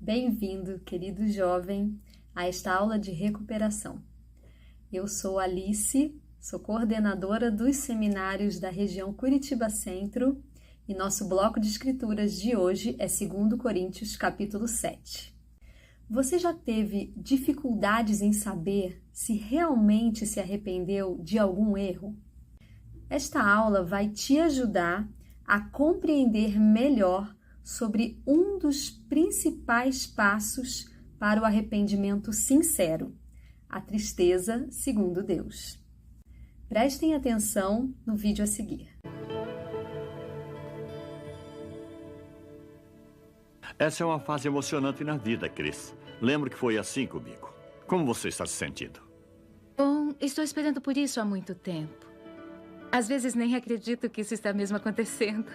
Bem-vindo, querido jovem, a esta aula de recuperação. Eu sou Alice, sou coordenadora dos seminários da região Curitiba Centro e nosso bloco de escrituras de hoje é 2 Coríntios, capítulo 7. Você já teve dificuldades em saber se realmente se arrependeu de algum erro? Esta aula vai te ajudar a compreender melhor sobre um dos principais passos para o arrependimento sincero, a tristeza segundo Deus. Prestem atenção no vídeo a seguir. Essa é uma fase emocionante na vida, Chris. Lembro que foi assim comigo. Como você está se sentindo? Bom, estou esperando por isso há muito tempo. Às vezes nem acredito que isso está mesmo acontecendo.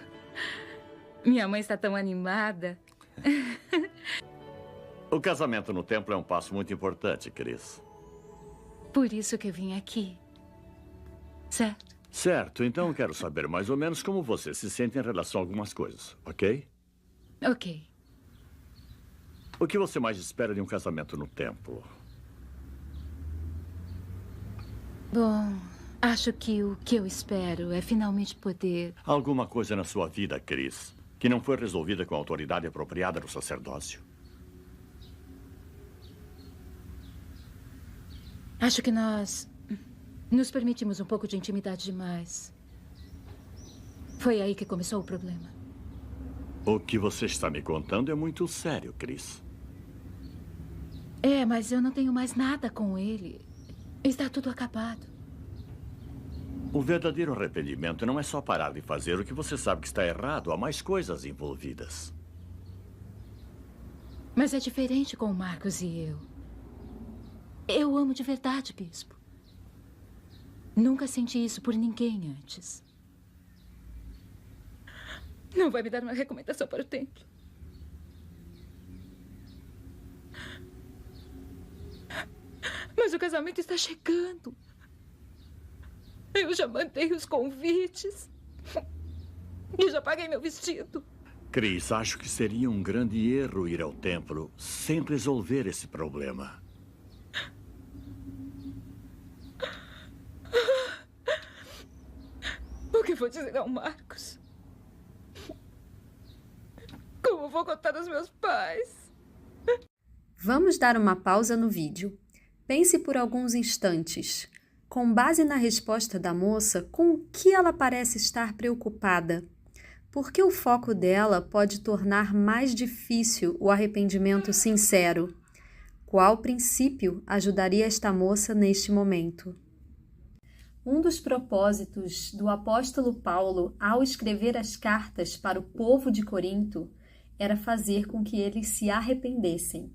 Minha mãe está tão animada. O casamento no templo é um passo muito importante, Chris. Por isso que eu vim aqui. Certo? Certo, então quero saber mais ou menos como você se sente em relação a algumas coisas, ok? Ok. O que você mais espera de um casamento no templo? Bom, acho que o que eu espero é finalmente poder... Alguma coisa na sua vida, Chris, que não foi resolvida com a autoridade apropriada do sacerdócio? Acho que nós nos permitimos um pouco de intimidade demais. Foi aí que começou o problema. O que você está me contando é muito sério, Chris. É, mas eu não tenho mais nada com ele. Está tudo acabado. O verdadeiro arrependimento não é só parar de fazer o que você sabe que está errado. Há mais coisas envolvidas. Mas é diferente com o Marcos e eu. Eu amo de verdade, bispo. Nunca senti isso por ninguém antes. Não vai me dar uma recomendação para o templo? Mas o casamento está chegando. Eu já mandei os convites. E já paguei meu vestido. Chris, acho que seria um grande erro ir ao templo sem resolver esse problema. O que vou dizer ao Marcos? Como vou contar aos meus pais? Vamos dar uma pausa no vídeo. Pense por alguns instantes. Com base na resposta da moça, com o que ela parece estar preocupada? Por que o foco dela pode tornar mais difícil o arrependimento sincero? Qual princípio ajudaria esta moça neste momento? Um dos propósitos do apóstolo Paulo ao escrever as cartas para o povo de Corinto era fazer com que eles se arrependessem.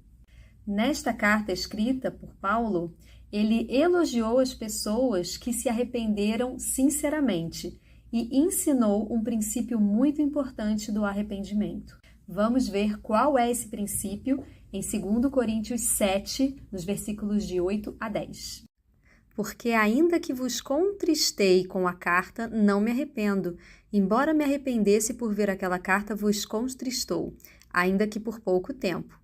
Nesta carta escrita por Paulo, ele elogiou as pessoas que se arrependeram sinceramente e ensinou um princípio muito importante do arrependimento. Vamos ver qual é esse princípio em 2 Coríntios 7, nos versículos de 8 a 10. Porque ainda que vos contristei com a carta, não me arrependo. Embora me arrependesse por ver aquela carta, vos contristou, ainda que por pouco tempo.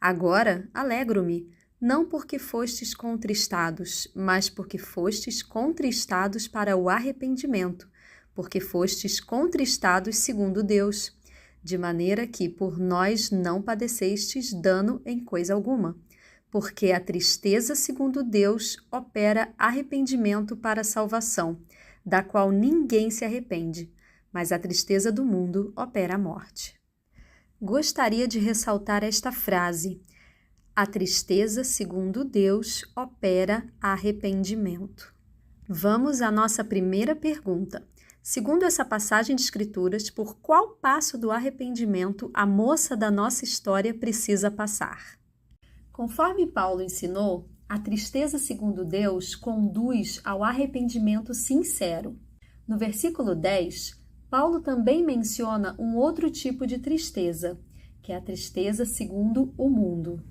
Agora alegro-me, não porque fostes contristados, mas porque fostes contristados para o arrependimento, porque fostes contristados segundo Deus, de maneira que por nós não padecestes dano em coisa alguma. Porque a tristeza segundo Deus opera arrependimento para a salvação, da qual ninguém se arrepende, mas a tristeza do mundo opera a morte. Gostaria de ressaltar esta frase: a tristeza segundo Deus opera arrependimento. Vamos à nossa primeira pergunta. Segundo essa passagem de escrituras, por qual passo do arrependimento a moça da nossa história precisa passar? Conforme Paulo ensinou, a tristeza segundo Deus conduz ao arrependimento sincero. No versículo 10, Paulo também menciona um outro tipo de tristeza, que é a tristeza segundo o mundo.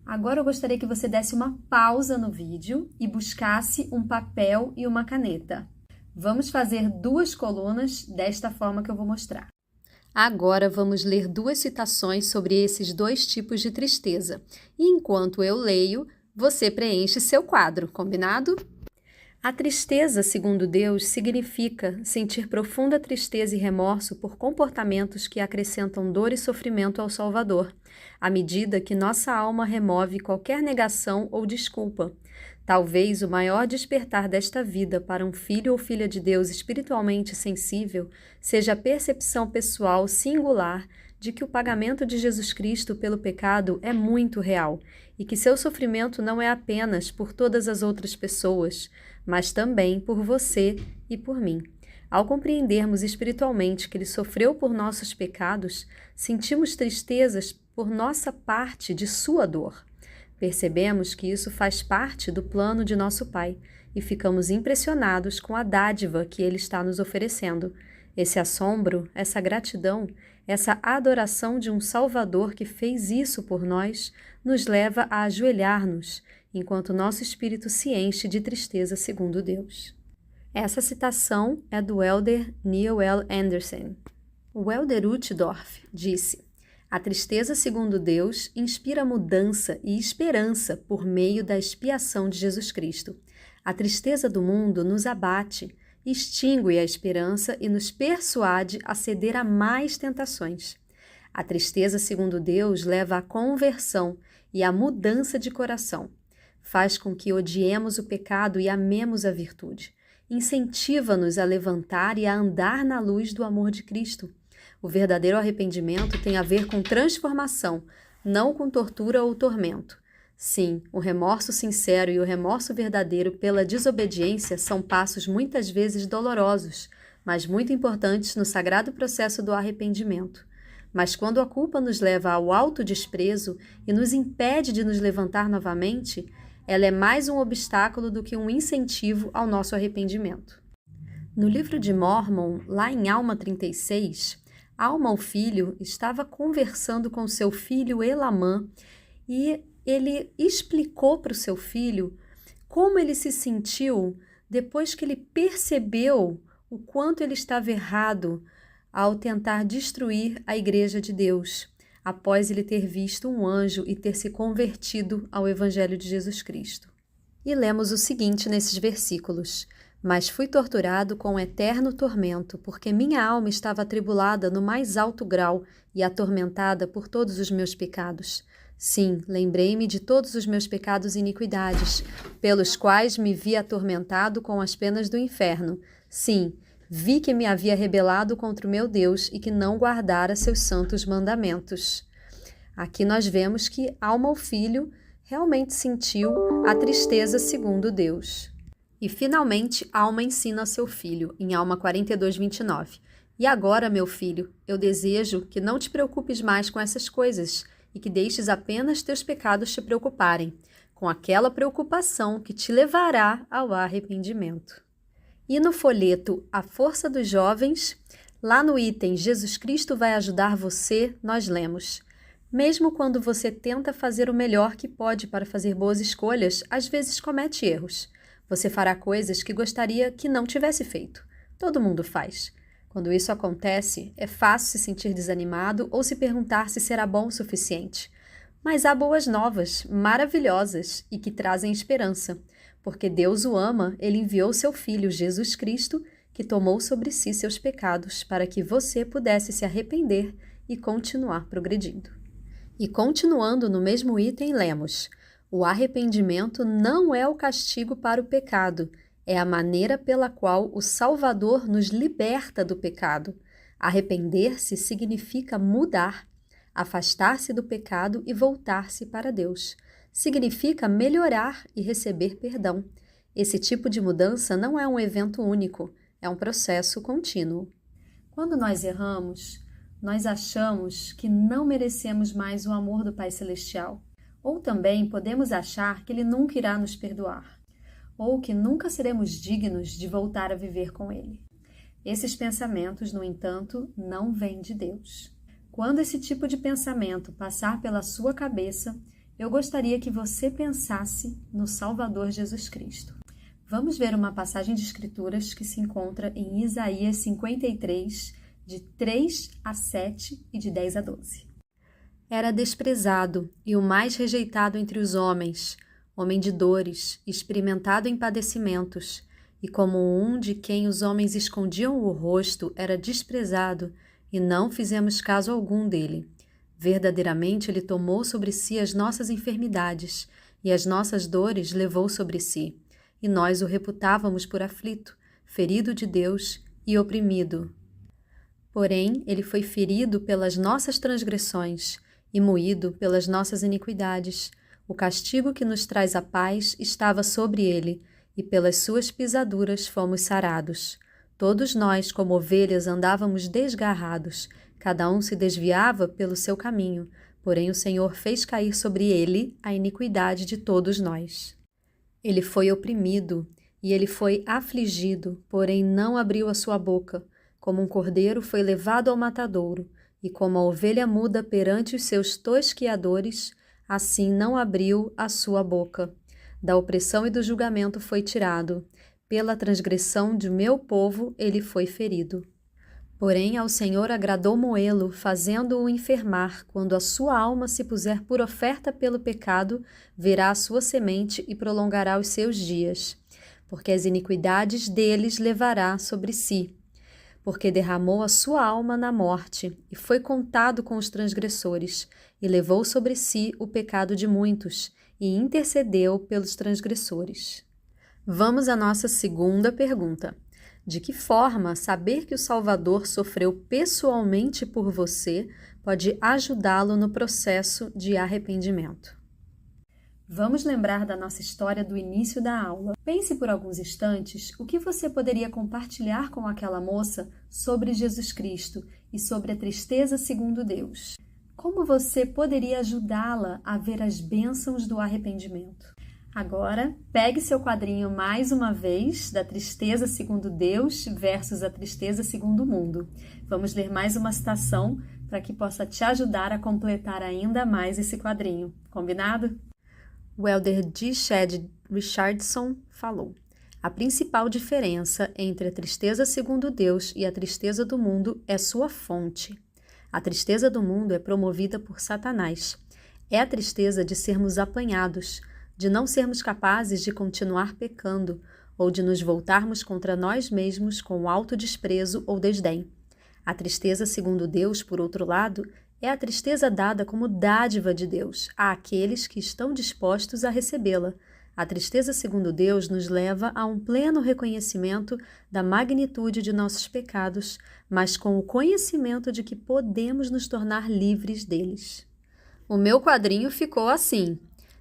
Agora eu gostaria que você desse uma pausa no vídeo e buscasse um papel e uma caneta. Vamos fazer 2 colunas desta forma que eu vou mostrar. Agora vamos ler 2 citações sobre esses 2 tipos de tristeza. E enquanto eu leio, você preenche seu quadro, combinado? A tristeza, segundo Deus, significa sentir profunda tristeza e remorso por comportamentos que acrescentam dor e sofrimento ao Salvador, à medida que nossa alma remove qualquer negação ou desculpa. Talvez o maior despertar desta vida para um filho ou filha de Deus espiritualmente sensível seja a percepção pessoal singular de que o pagamento de Jesus Cristo pelo pecado é muito real e que seu sofrimento não é apenas por todas as outras pessoas, mas também por você e por mim. Ao compreendermos espiritualmente que ele sofreu por nossos pecados, sentimos tristezas por nossa parte de sua dor. Percebemos que isso faz parte do plano de nosso Pai e ficamos impressionados com a dádiva que Ele está nos oferecendo. Esse assombro, essa gratidão, essa adoração de um Salvador que fez isso por nós, nos leva a ajoelhar-nos, enquanto nosso espírito se enche de tristeza segundo Deus. Essa citação é do elder Neil L. Anderson. O elder Uchtdorf disse: "A tristeza segundo Deus inspira mudança e esperança por meio da expiação de Jesus Cristo. A tristeza do mundo nos abate, extingue a esperança e nos persuade a ceder a mais tentações. A tristeza segundo Deus leva à conversão e à mudança de coração. Faz com que odiemos o pecado e amemos a virtude. Incentiva-nos a levantar e a andar na luz do amor de Cristo. O verdadeiro arrependimento tem a ver com transformação, não com tortura ou tormento. Sim, o remorso sincero e o remorso verdadeiro pela desobediência são passos muitas vezes dolorosos, mas muito importantes no sagrado processo do arrependimento. Mas quando a culpa nos leva ao autodesprezo e nos impede de nos levantar novamente, ela é mais um obstáculo do que um incentivo ao nosso arrependimento." No livro de Mormon, lá em Alma 36, Alma, o filho, estava conversando com seu filho Elamã e ele explicou para o seu filho como ele se sentiu depois que ele percebeu o quanto ele estava errado ao tentar destruir a Igreja de Deus, após ele ter visto um anjo e ter se convertido ao Evangelho de Jesus Cristo. E lemos o seguinte nesses versículos: "Mas fui torturado com eterno tormento, porque minha alma estava atribulada no mais alto grau e atormentada por todos os meus pecados. Sim, lembrei-me de todos os meus pecados e iniquidades, pelos quais me vi atormentado com as penas do inferno. Sim, vi que me havia rebelado contra o meu Deus e que não guardara seus santos mandamentos." Aqui nós vemos que Alma, o filho, realmente sentiu a tristeza segundo Deus. E finalmente, Alma ensina a seu filho, em Alma 42:29. "E agora, meu filho, eu desejo que não te preocupes mais com essas coisas e que deixes apenas teus pecados te preocuparem, com aquela preocupação que te levará ao arrependimento." E no folheto A Força dos Jovens, lá no item Jesus Cristo vai ajudar você, nós lemos: "Mesmo quando você tenta fazer o melhor que pode para fazer boas escolhas, às vezes comete erros. Você fará coisas que gostaria que não tivesse feito. Todo mundo faz. Quando isso acontece, é fácil se sentir desanimado ou se perguntar se será bom o suficiente. Mas há boas novas, maravilhosas e que trazem esperança. Porque Deus o ama, Ele enviou seu Filho, Jesus Cristo, que tomou sobre si seus pecados para que você pudesse se arrepender e continuar progredindo." E continuando no mesmo item, lemos: "O arrependimento não é o castigo para o pecado, é a maneira pela qual o Salvador nos liberta do pecado. Arrepender-se significa mudar, afastar-se do pecado e voltar-se para Deus. Significa melhorar e receber perdão. Esse tipo de mudança não é um evento único, é um processo contínuo." Quando nós erramos, nós achamos que não merecemos mais o amor do Pai Celestial. Ou também podemos achar que Ele nunca irá nos perdoar, ou que nunca seremos dignos de voltar a viver com Ele. Esses pensamentos, no entanto, não vêm de Deus. Quando esse tipo de pensamento passar pela sua cabeça, eu gostaria que você pensasse no Salvador Jesus Cristo. Vamos ver uma passagem de Escrituras que se encontra em Isaías 53, de 3 a 7 e de 10 a 12. Era desprezado e o mais rejeitado entre os homens, homem de dores, experimentado em padecimentos, e como um de quem os homens escondiam o rosto, era desprezado, e não fizemos caso algum dele. Verdadeiramente ele tomou sobre si as nossas enfermidades, e as nossas dores levou sobre si. E nós o reputávamos por aflito, ferido de Deus e oprimido. Porém, ele foi ferido pelas nossas transgressões e moído pelas nossas iniquidades. O castigo que nos traz a paz estava sobre ele, e pelas suas pisaduras fomos sarados. Todos nós, como ovelhas, andávamos desgarrados, cada um se desviava pelo seu caminho, porém o Senhor fez cair sobre ele a iniquidade de todos nós. Ele foi oprimido, e ele foi afligido, porém não abriu a sua boca. Como um cordeiro foi levado ao matadouro, e como a ovelha muda perante os seus tosquiadores, assim não abriu a sua boca. Da opressão e do julgamento foi tirado. Pela transgressão de meu povo ele foi ferido. Porém ao Senhor agradou moê-lo, fazendo-o enfermar. Quando a sua alma se puser por oferta pelo pecado, verá a sua semente e prolongará os seus dias. Porque as iniquidades deles levará sobre si. Porque derramou a sua alma na morte, e foi contado com os transgressores, e levou sobre si o pecado de muitos, e intercedeu pelos transgressores. Vamos à nossa segunda pergunta. De que forma saber que o Salvador sofreu pessoalmente por você pode ajudá-lo no processo de arrependimento? Vamos lembrar da nossa história do início da aula. Pense por alguns instantes o que você poderia compartilhar com aquela moça sobre Jesus Cristo e sobre a tristeza segundo Deus. Como você poderia ajudá-la a ver as bênçãos do arrependimento? Agora, pegue seu quadrinho mais uma vez, da tristeza segundo Deus versus a tristeza segundo o mundo. Vamos ler mais uma citação para que possa te ajudar a completar ainda mais esse quadrinho. Combinado? O elder G. Shedd Richardson falou: a principal diferença entre a tristeza segundo Deus e a tristeza do mundo é sua fonte. A tristeza do mundo é promovida por Satanás. É a tristeza de sermos apanhados, de não sermos capazes de continuar pecando ou de nos voltarmos contra nós mesmos com autodesprezo ou desdém. A tristeza segundo Deus, por outro lado, é a tristeza dada como dádiva de Deus àqueles que estão dispostos a recebê-la. A tristeza segundo Deus nos leva a um pleno reconhecimento da magnitude de nossos pecados, mas com o conhecimento de que podemos nos tornar livres deles. O meu quadrinho ficou assim: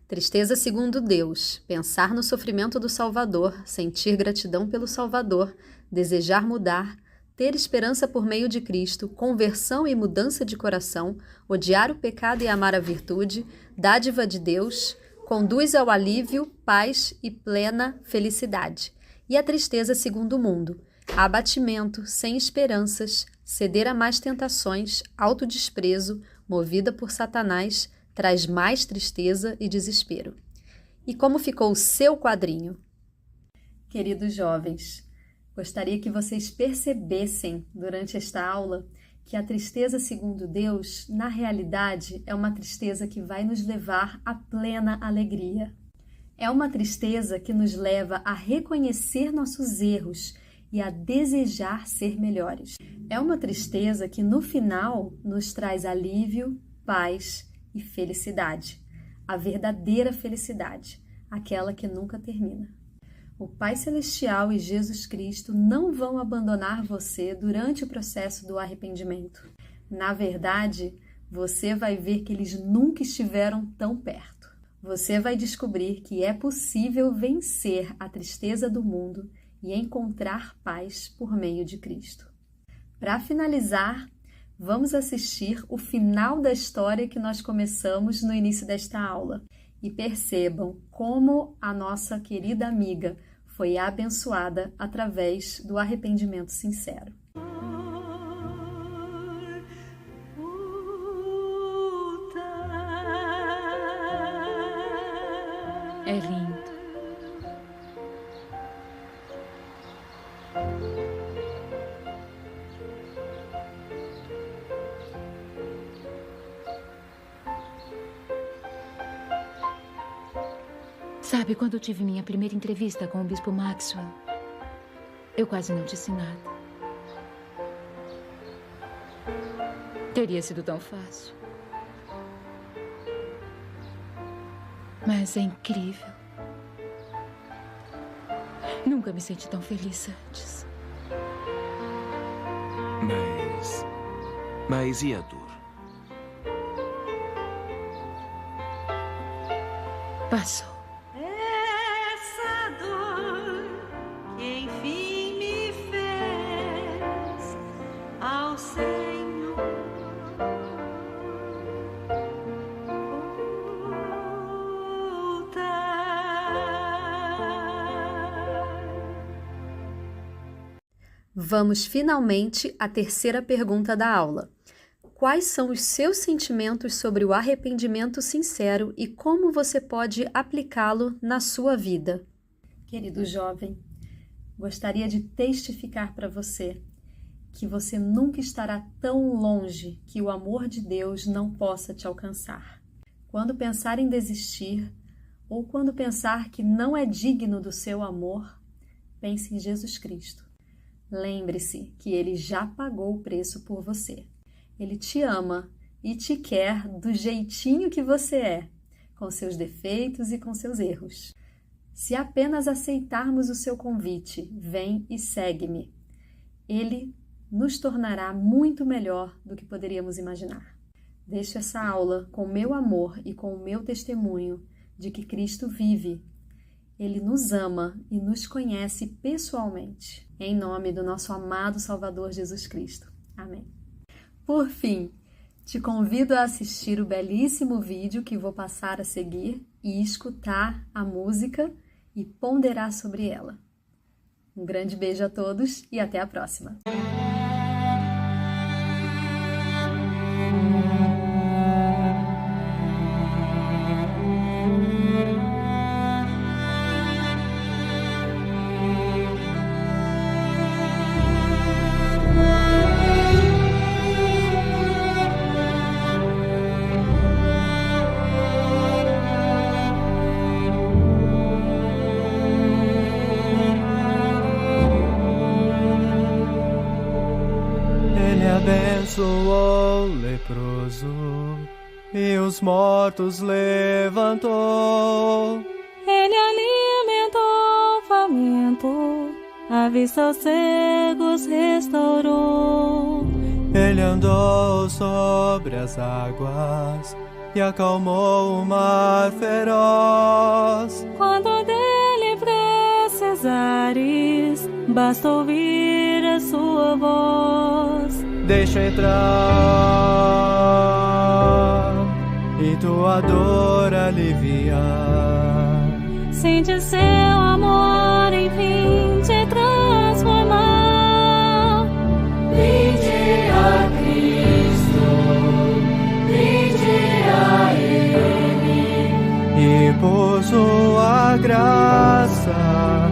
tristeza segundo Deus, pensar no sofrimento do Salvador, sentir gratidão pelo Salvador, desejar mudar, ter esperança por meio de Cristo, conversão e mudança de coração, odiar o pecado e amar a virtude, dádiva de Deus, conduz ao alívio, paz e plena felicidade. E a tristeza segundo o mundo, abatimento, sem esperanças, ceder a mais tentações, autodesprezo, movida por Satanás, traz mais tristeza e desespero. E como ficou o seu quadrinho? Queridos jovens, gostaria que vocês percebessem durante esta aula que a tristeza segundo Deus, na realidade, é uma tristeza que vai nos levar à plena alegria. É uma tristeza que nos leva a reconhecer nossos erros e a desejar ser melhores. É uma tristeza que, no final, nos traz alívio, paz e felicidade. A verdadeira felicidade, aquela que nunca termina. O Pai Celestial e Jesus Cristo não vão abandonar você durante o processo do arrependimento. Na verdade, você vai ver que eles nunca estiveram tão perto. Você vai descobrir que é possível vencer a tristeza do mundo e encontrar paz por meio de Cristo. Para finalizar, vamos assistir o final da história que nós começamos no início desta aula. E percebam como a nossa querida amiga foi abençoada através do arrependimento sincero. É lindo. Sabe, quando eu tive minha primeira entrevista com o Bispo Maxwell, eu quase não disse nada. Teria sido tão fácil. Mas é incrível. Nunca me senti tão feliz antes. Mas e a dor? Passou. Essa dor que enfim me fez ao Senhor voltar. Vamos finalmente à terceira pergunta da aula. Quais são os seus sentimentos sobre o arrependimento sincero e como você pode aplicá-lo na sua vida? Querido jovem, gostaria de testificar para você que você nunca estará tão longe que o amor de Deus não possa te alcançar. Quando pensar em desistir ou quando pensar que não é digno do seu amor, pense em Jesus Cristo. Lembre-se que Ele já pagou o preço por você. Ele te ama e te quer do jeitinho que você é, com seus defeitos e com seus erros. Se apenas aceitarmos o seu convite, vem e segue-me, Ele nos tornará muito melhor do que poderíamos imaginar. Deixo essa aula com o meu amor e com o meu testemunho de que Cristo vive. Ele nos ama e nos conhece pessoalmente. Em nome do nosso amado Salvador Jesus Cristo. Amém. Por fim, te convido a assistir o belíssimo vídeo que vou passar a seguir e escutar a música e ponderar sobre ela. Um grande beijo a todos e até a próxima! Abençoou o leproso e os mortos levantou. Ele alimentou o faminto, a vista aos cegos restaurou. Ele andou sobre as águas e acalmou o mar feroz. Quando dele precisares, basta ouvir a sua voz. Deixa entrar e tua dor aliviar. Sente seu amor, enfim, te transformar. Vinde a Cristo, vinde a Ele. E por sua graça,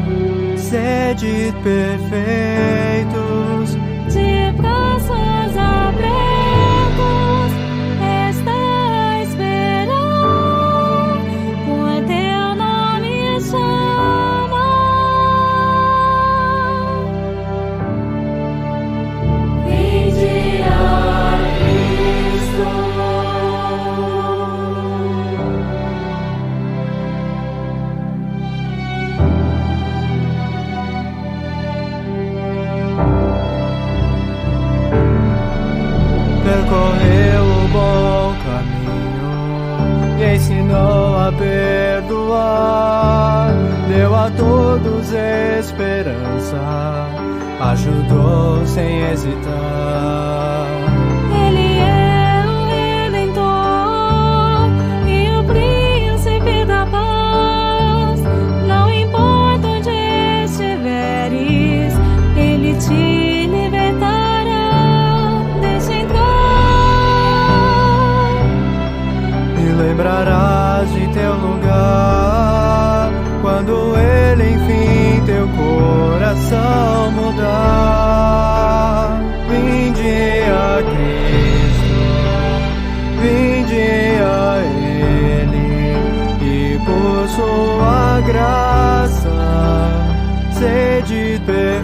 sede perfeitos. De braços abertos, está a esperar, por teu nome chama. Vinde a Cristo. Percorreu o bom caminho e ensinou a perdoar. Deu a todos esperança, ajudou sem hesitar. Ele é o Redentor e o Príncipe da paz. Não importa onde estiveres, Ele te libertará. Deixa entrar. E lembrarás de teu lugar quando Ele enfim teu coração mudar. Vinde a Cristo, vinde a Ele, e por sua graça, sede perdoa.